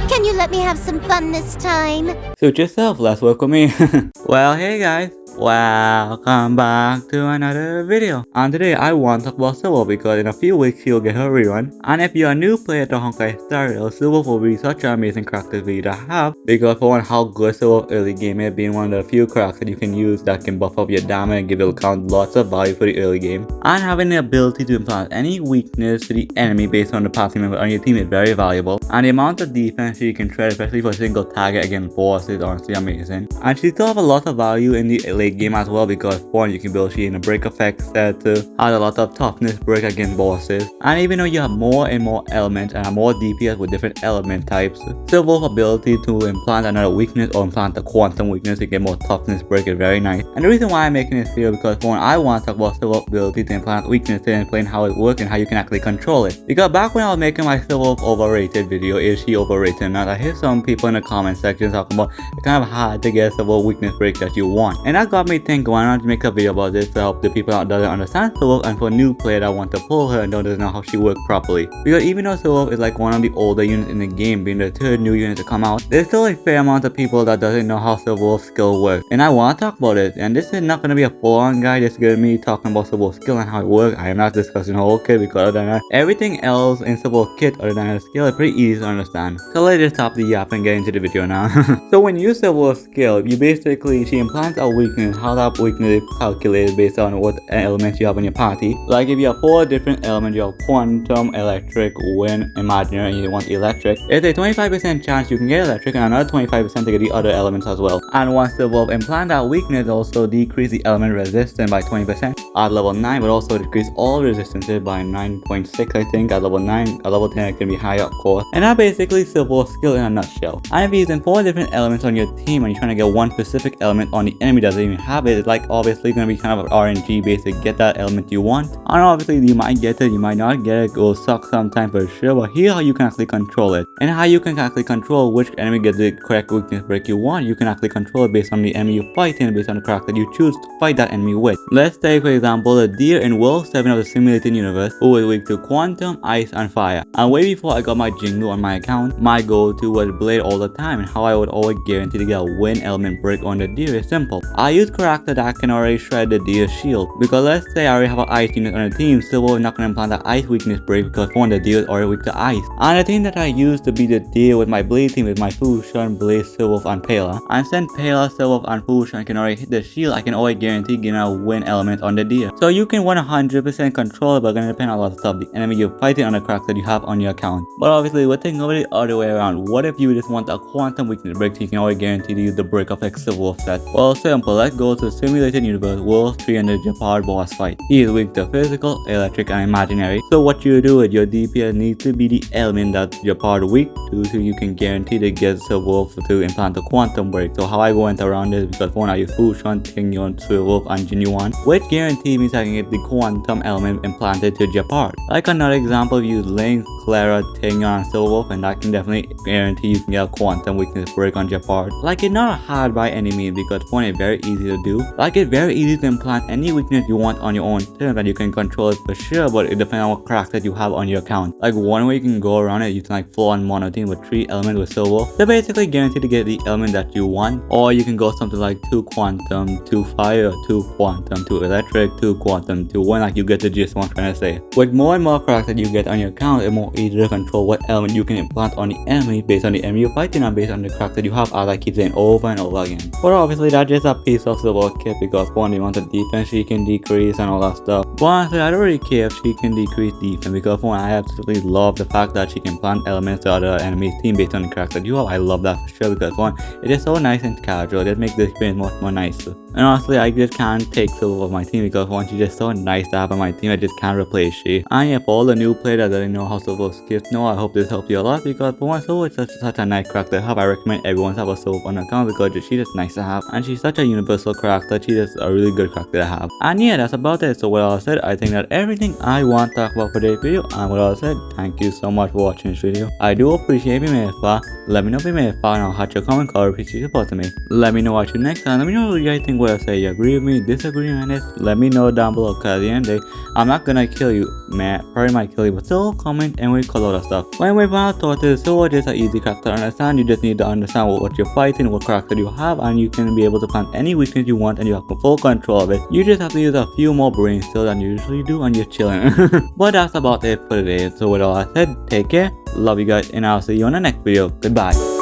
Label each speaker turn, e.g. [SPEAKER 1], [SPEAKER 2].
[SPEAKER 1] Can you let me have some fun this time?
[SPEAKER 2] Suit yourself, let's work with me. Well, hey guys, welcome back to another video. And today I want to talk about Silver because in a few weeks you'll get her rerun. And if you're a new player to Honkai Star, Silver will be such an amazing character for you to have because for one, how good Silver early game is, being one of the few characters you can use that can buff up your damage and give your account lots of value for the early game. And having the ability to implant any weakness to the enemy based on the passing member on your team is very valuable. And the amount of defense she can tread, especially for a single target against boss, is honestly amazing. And she still have a lot of value in the late game as well because one, you can build she in a break effect set to has a lot of toughness break against bosses. And even though you have more and more elements and more DPS with different element types, Silver's ability to implant another weakness or implant a quantum weakness to get more toughness break is very nice. And the reason why I'm making this video because one, I want to talk about Silver's ability to implant weaknesses and explain how it works and how you can actually control it. Because back when I was making my Silver overrated video, is she overrated or not, I hear some people in the comment section talking about it's kind of hard to get Silver weakness break that you want. And that got me thinking, why not make a video about this to help the people that doesn't understand Silver and for new player that want to pull her and doesn't know how she works properly. Because even though Silver is like one of the older units in the game, being the third new unit to come out, there's still a fair amount of people that doesn't know how Silver's skill works. And I want to talk about it. And this is not going to be a full-on guide, this is going to be me talking about Silver's skill and how it works. I am not discussing the whole kit because other than that, everything else in Silver's kit other than her skill is pretty easy to understand. So let's just stop the yap and get into the video now. So when you use Silver's skill, you basically, she implants a weakness. How that weakness is calculated based on what elements you have in your party. Like if you have 4 different elements, you have quantum, electric, wind, imaginary, and you want electric, it's a 25% chance you can get electric and another 25% to get the other elements as well. And once Silver implant that weakness, also decrease the element resistance by 20% at level 9, but also decrease all resistances by 9.6 I think at level 9. At level 10 it can be higher of course. And that basically Silver's skill in a nutshell. And if you're using 4 different elements on your team and you're trying to get one specific element on the enemy that doesn't even have it, it's like obviously going to be kind of an RNG based to get that element you want. And obviously you might get it, you might not get it, it will suck sometime for sure, but here's how you can actually control it. And how you can actually control which enemy gets the correct weakness break you want, you can actually control it based on the enemy you're fighting, based on the character you choose to fight that enemy with. Let's take for example a deer in World 7 of the simulated universe who is weak to quantum, ice, and fire. And way before I got my Jingle on my account, my go-to was blade all the time, and how I would always guarantee to get a wind element break on the deer is simple. I use character that can already shred the deer's shield. Because let's say I already have an ice unit on the team, Silver is not going to implant the ice weakness break because one, the deer is already weak to ice. And the thing that I use to beat the deer with my blade team is my Fusion, Blade, Silver, and Pela. And since Pela, Silver, and Fusion can already hit the shield, I can always guarantee getting a wind element on the deer. So you can 100% control it, but going to depend on a lot of stuff, the enemy you're fighting on the character you have on your account. But obviously we're thinking over the other way around. What if you just want a quantum weakness break so you can always guarantee to use the break effect Silver set? Well, simple. Let's go to simulated universe World 3 and the Japard boss fight. He is weak to physical, electric, and imaginary. So what you do is your DPS needs to be the element that Japard weak to, so you can guarantee to get Silver to implant the quantum break. So how I went around this because one, I use Fusion, Tingyun, Silver, and Genuine, which guarantee means I can get the quantum element implanted to Japard. Like another example, if you use Link, Clara, Tingyun, and Silver, and that can definitely guarantee you can get a quantum weakness break on Japard. Like it's not hard by any means because one, it's very easy to do. Like it's very easy to implant any weakness you want on your own turn and you can control it for sure, but it depends on what character you have on your account. Like one way you can go around it, you can like full on mono team with 3 elements with Silver. They're basically guaranteed to get the element that you want. Or you can go something like 2 quantum, 2 fire, 2 quantum, 2 electric, 2 quantum, 2 1, like you get the gist what I'm trying to say. With more and more characters you get on your account, it's more easy to control what element you can implant on the enemy based on the enemy you're fighting and based on the character you have, as I keep saying over and over again. But obviously that's just a piece of Silver kit because one, the amount of defense she can decrease and all that stuff. But honestly, I don't really care if she can decrease defense because one, I absolutely love the fact that she can plant elements to other enemies team based on the character you have. I love that for sure because one, it is so nice and casual. It just makes the experience much more nicer. And honestly, I just can't take Silver off my team because one, she's just so nice to have on my team. I just can't replace she. And yeah, for all the new players that doesn't know how Silver skips, no, I hope this helps you a lot because for one, Silver is such a nice character to have. I recommend everyone to have a Silver on account because she's just nice to have. And she's such a universal character. She's just a really good character to have. And yeah, that's about it. So with all said, I think that everything I want to talk about for today's video. And with all said, thank you so much for watching this video. I do appreciate you made it far. Let me know if you made it far and I'll have your comment or appreciate your support to me. Let me know what you next and let me know what you guys think whether say you agree with me, disagree on it, let me know down below, cause at the end of the day, I'm not gonna kill you, man. Probably might kill you, but still comment and we call all that stuff. But anyway, final thought is Huohuo is an easy character to understand. You just need to understand what you're fighting, what character you have, and you can be able to plan any weakness you want and you have full control of it. You just have to use a few more brain cells than you usually do and you're chilling. But that's about it for today. So with all that said, take care, love you guys, and I'll see you on the next video. Goodbye.